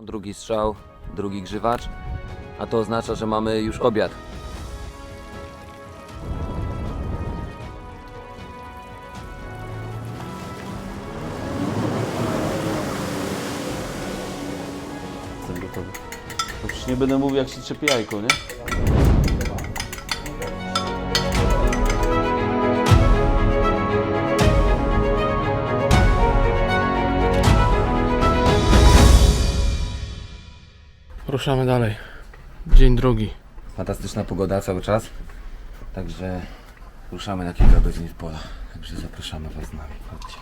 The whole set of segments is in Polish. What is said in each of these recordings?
Drugi strzał, drugi grzywacz, a to oznacza, że mamy już obiad. Jestem gotowy. No przecież nie będę mówił, jak się trzepie jajko, nie? Ruszamy dalej. Dzień drugi. Fantastyczna pogoda cały czas, także ruszamy na kilka godzin w pola. Także zapraszamy Was z nami. Chodźcie.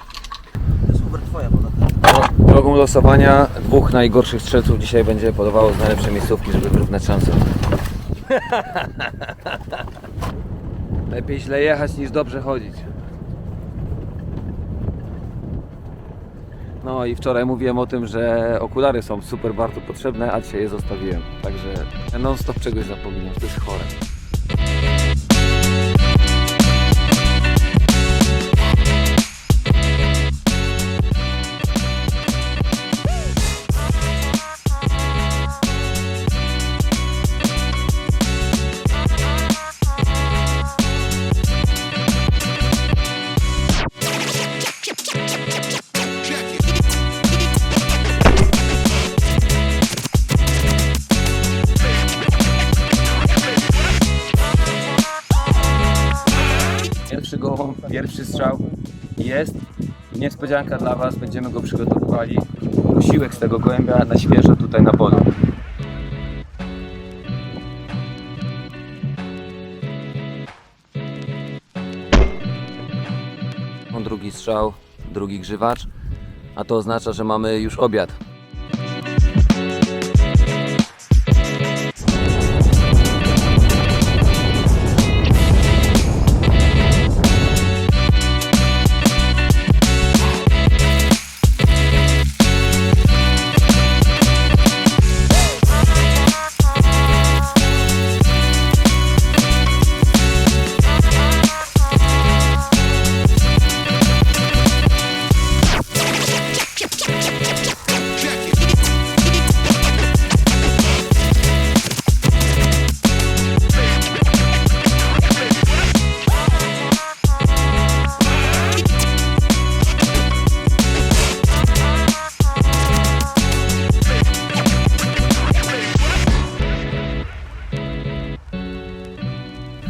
Drogą losowania dwóch najgorszych strzelców dzisiaj będzie podawało z najlepszej miejscówki, żeby wyrównać szanse. Lepiej źle jechać niż dobrze chodzić. No i wczoraj mówiłem o tym, że okulary są super bardzo potrzebne, a dzisiaj je zostawiłem. Także ja non stop czegoś zapominam, to jest chore. Pierwszy gołąb, pierwszy strzał jest. Niespodzianka dla Was, będziemy go przygotowywali. Posiłek z tego gołębia na świeżo tutaj na polu. Drugi strzał, drugi grzywacz, a to oznacza, że mamy już obiad.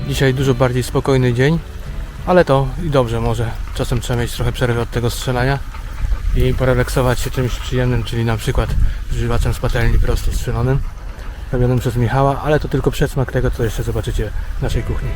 Dzisiaj dużo bardziej spokojny dzień, ale to i dobrze, może czasem trzeba mieć trochę przerwy od tego strzelania i porelaksować się czymś przyjemnym, czyli na przykład grzywaczem z patelni prosto strzelonym, robionym przez Michała, ale to tylko przedsmak tego, co jeszcze zobaczycie w naszej kuchni.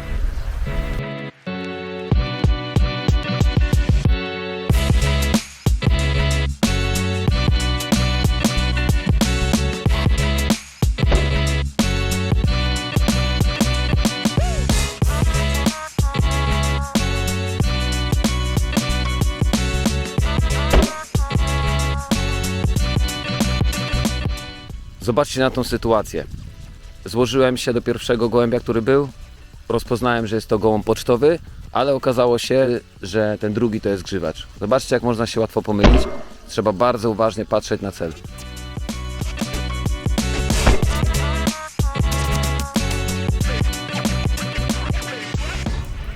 Zobaczcie na tą sytuację. Złożyłem się do pierwszego gołębia, który był. Rozpoznałem, że jest to gołąb pocztowy, ale okazało się, że ten drugi to jest grzywacz. Zobaczcie, jak można się łatwo pomylić. Trzeba bardzo uważnie patrzeć na cel.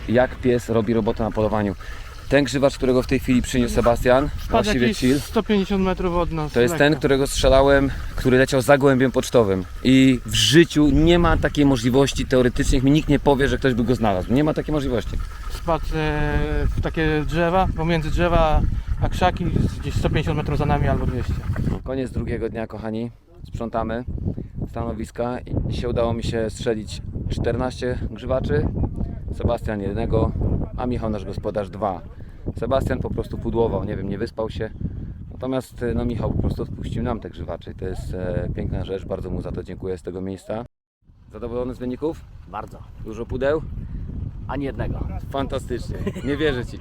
Jak pies robi robotę na polowaniu. Ten grzywacz, którego w tej chwili przyniósł Sebastian, właściwie chill, 150 metrów od nas. to jest ten, którego strzelałem, który leciał za gołębiem pocztowym. I w życiu nie ma takiej możliwości, teoretycznie mi nikt nie powie, że ktoś by go znalazł. Nie ma takiej możliwości. Spadł w takie drzewa, pomiędzy drzewa a krzaki, gdzieś 150 metrów za nami albo 200. Koniec drugiego dnia, kochani. Sprzątamy stanowiska i dzisiaj udało mi się strzelić 14 grzywaczy. Sebastian jednego, a Michał, nasz gospodarz, 2. Sebastian po prostu pudłował, nie wiem, nie wyspał się. Natomiast no, Michał po prostu odpuścił nam te grzywacze i to jest piękna rzecz, bardzo mu za to dziękuję z tego miejsca. Zadowolony z wyników? Bardzo. Dużo pudeł? Ani jednego. Fantastycznie, nie wierzę Ci.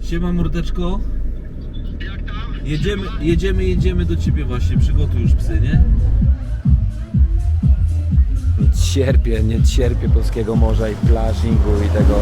Siema mordeczko. Jedziemy do ciebie właśnie, przygotuj już psy, nie? Nie cierpię polskiego morza i plażingu i tego.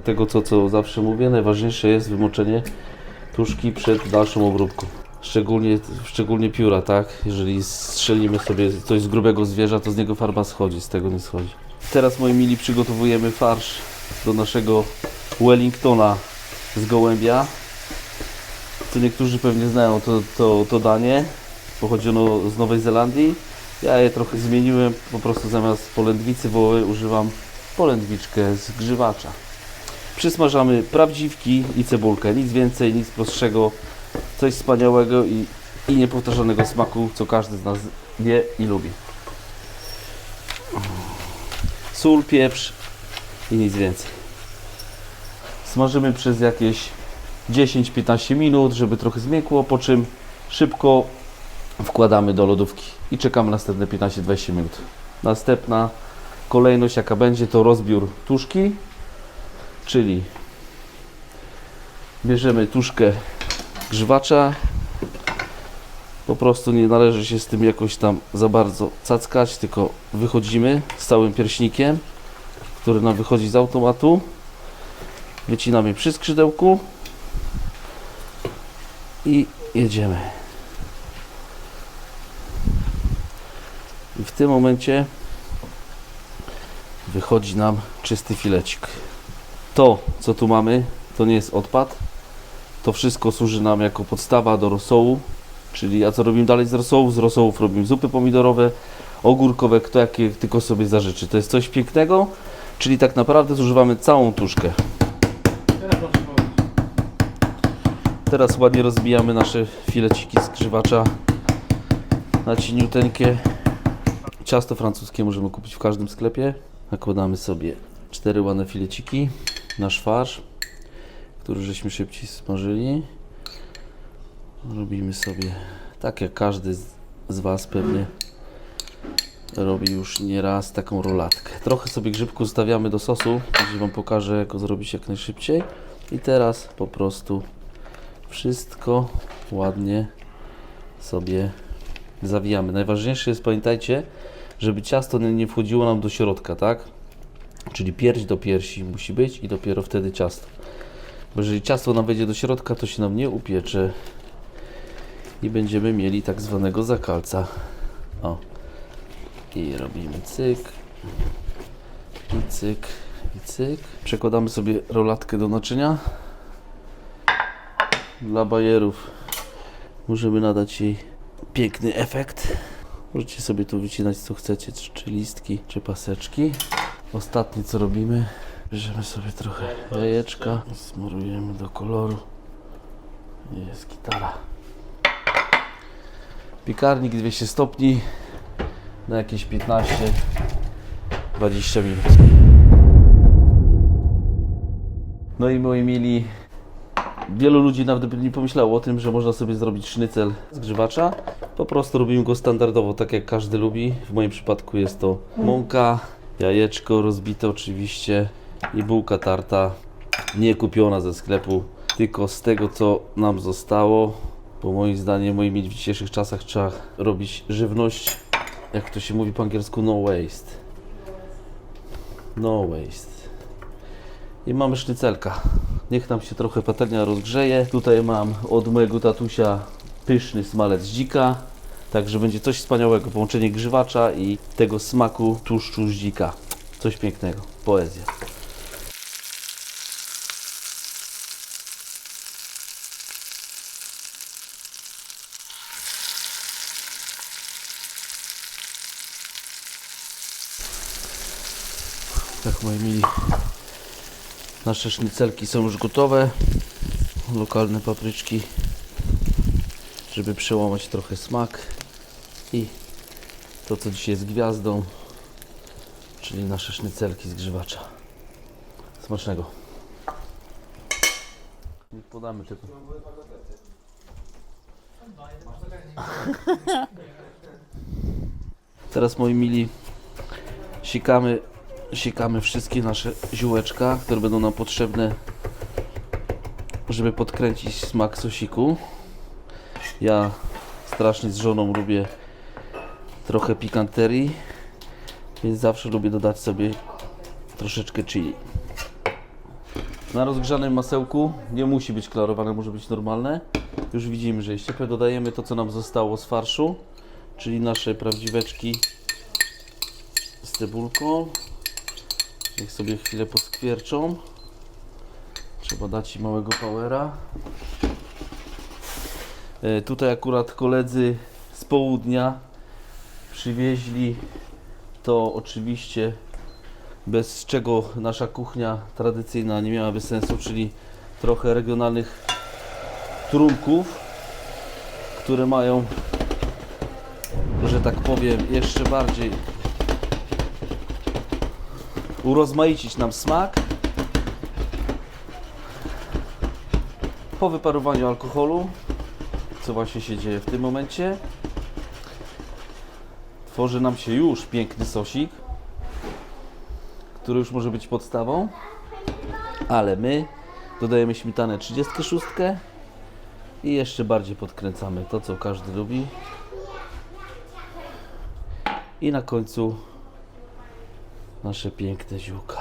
Dlatego co zawsze mówię, najważniejsze jest wymoczenie tuszki przed dalszą obróbką. Szczególnie pióra, tak? Jeżeli strzelimy sobie coś z grubego zwierza, to z niego farba schodzi, z tego nie schodzi. Teraz, moi mili, przygotowujemy farsz do naszego Wellingtona z gołębia. Co niektórzy pewnie znają to danie. Pochodzi ono z Nowej Zelandii. Ja je trochę zmieniłem, po prostu zamiast polędwicy wołowej używam polędwiczkę z grzywacza. Przysmażamy prawdziwki i cebulkę, nic więcej, nic prostszego, coś wspaniałego i niepowtarzanego smaku, co każdy z nas wie i lubi. Sól, pieprz i nic więcej. Smażymy przez jakieś 10-15 minut, żeby trochę zmiękło, po czym szybko wkładamy do lodówki i czekamy następne 15-20 minut. Następna kolejność, jaka będzie, to rozbiór tuszki, czyli bierzemy tuszkę grzywacza. Po prostu nie należy się z tym jakoś tam za bardzo cackać, tylko wychodzimy z całym pierśnikiem, który nam wychodzi z automatu. Wycinamy przy skrzydełku i jedziemy. I w tym momencie wychodzi nam czysty filecik. To, co tu mamy, to nie jest odpad. To wszystko służy nam jako podstawa do rosołu. Czyli a co robimy dalej z rosołów? Z rosołów robimy zupy pomidorowe, ogórkowe, kto jakie tylko sobie zażyczy. To jest coś pięknego, czyli tak naprawdę zużywamy całą tuszkę. Teraz ładnie rozbijamy nasze fileciki z grzywacza na cieniuteńkie. Ciasto francuskie możemy kupić w każdym sklepie. Nakładamy sobie 4 ładne fileciki, nasz farsz, który żeśmy szybciej smażyli. Robimy sobie tak, jak każdy z Was pewnie robi już nieraz, taką rolatkę. Trochę sobie grzybku zostawiamy do sosu, gdzie Wam pokażę, jak go zrobić jak najszybciej. I teraz po prostu wszystko ładnie sobie zawijamy. Najważniejsze jest, pamiętajcie, żeby ciasto nie wchodziło nam do środka, tak? Czyli pierś do piersi musi być i dopiero wtedy ciasto. Bo jeżeli ciasto nam wejdzie do środka, to się nam nie upiecze i będziemy mieli tak zwanego zakalca. O. I robimy cyk i cyk i cyk. Przekładamy sobie rolatkę do naczynia. Dla bajerów możemy nadać jej piękny efekt. Możecie sobie tu wycinać co chcecie, czy listki, czy paseczki. Ostatnie co robimy, bierzemy sobie trochę jajeczka, smarujemy do koloru. Jest gitara. Piekarnik 200 stopni na jakieś 15-20 minut. No i moi mili, wielu ludzi nawet by nie pomyślało o tym, że można sobie zrobić sznycel z grzywacza. Po prostu robimy go standardowo, tak jak każdy lubi. W moim przypadku jest to mąka, jajeczko rozbite oczywiście i bułka tarta, nie kupiona ze sklepu, tylko z tego, co nam zostało. Bo moim zdaniem, w dzisiejszych czasach trzeba robić żywność, jak to się mówi po angielsku, no waste. No waste. I mamy sznycelka. Niech nam się trochę patelnia rozgrzeje. Tutaj mam od mojego tatusia pyszny smalec dzika. Także będzie coś wspaniałego. Połączenie grzywacza i tego smaku tłuszczu z dzika. Coś pięknego. Poezja. Tak, moi mili, nasze sznycelki są już gotowe. Lokalne papryczki, żeby przełamać trochę smak. I to, co dzisiaj jest gwiazdą, czyli nasze sznycelki z grzywacza. Smacznego. Podamy tylko. Teraz, moi mili, sikamy wszystkie nasze ziółeczka, które będą nam potrzebne, żeby podkręcić smak sosiku. Ja strasznie z żoną lubię trochę pikanterii, więc zawsze lubię dodać sobie troszeczkę chili. Na rozgrzanym masełku, nie musi być klarowane, może być normalne. Już widzimy, że jest ciepłe. Dodajemy to, co nam zostało z farszu, czyli nasze prawdziweczki z cebulką. Niech sobie chwilę poskwierczą. Trzeba dać im małego powera. Tutaj akurat koledzy z południa przywieźli to oczywiście, bez czego nasza kuchnia tradycyjna nie miałaby sensu, czyli trochę regionalnych trunków, które mają, że tak powiem, jeszcze bardziej urozmaicić nam smak. Po wyparowaniu alkoholu, co właśnie się dzieje w tym momencie, tworzy nam się już piękny sosik, który już może być podstawą, ale my dodajemy śmietanę 36 i jeszcze bardziej podkręcamy to, co każdy lubi. I na końcu nasze piękne ziółka.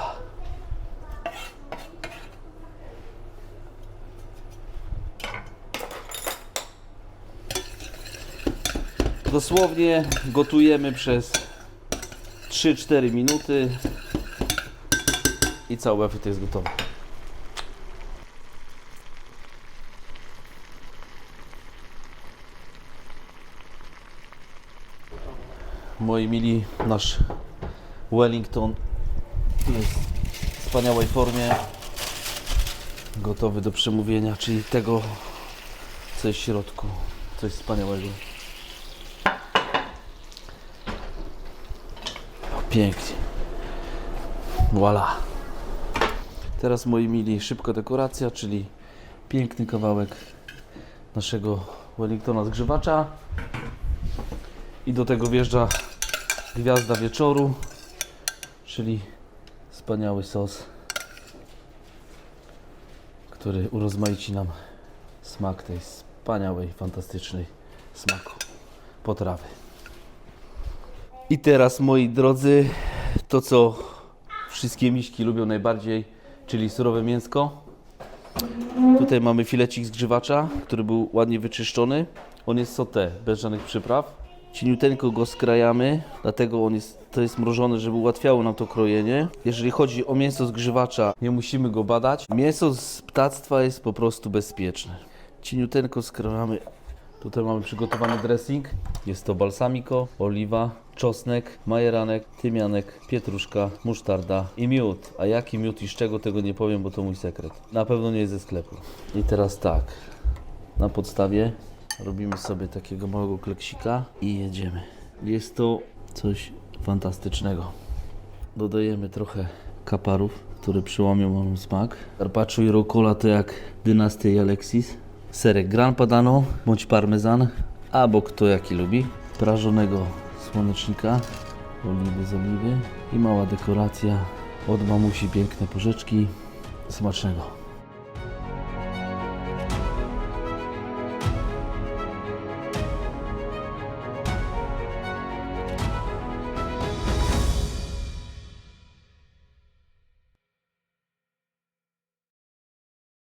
Dosłownie gotujemy przez 3-4 minuty i cały efekt jest gotowy. Moi mili, nasz Wellington jest w wspaniałej formie, gotowy do przemówienia, czyli tego, co jest w środku, coś wspaniałego. Pięknie. Voilà. Teraz, moi mili, szybka dekoracja, czyli piękny kawałek naszego Wellingtona zgrzewacza. I do tego wjeżdża gwiazda wieczoru, czyli wspaniały sos, który urozmaici nam smak tej wspaniałej, fantastycznej smaku potrawy. I teraz, moi drodzy, to, co wszystkie miśki lubią najbardziej, czyli surowe mięsko. Tutaj mamy filecik zgrzewacza, który był ładnie wyczyszczony. On jest sauté, bez żadnych przypraw. Cieniuteńko go skrajamy, dlatego to jest mrożone, żeby ułatwiało nam to krojenie. Jeżeli chodzi o mięso zgrzewacza, nie musimy go badać. Mięso z ptactwa jest po prostu bezpieczne. Cieniuteńko skrajamy. Tutaj mamy przygotowany dressing. Jest to balsamico, oliwa, czosnek, majeranek, tymianek, pietruszka, musztarda i miód. A jaki miód i z czego, tego nie powiem, bo to mój sekret. Na pewno nie jest ze sklepu. I teraz tak, na podstawie robimy sobie takiego małego kleksika i jedziemy. Jest to coś fantastycznego. Dodajemy trochę kaparów, które przyłamią nam smak. Carpaccio i rucola to jak dynastia Alexis. Serek Gran Padano bądź parmezan, albo kto jaki lubi. Prażonego słonecznika, oliwy z oliwy i mała dekoracja od mamusi, piękne porzeczki. Smacznego.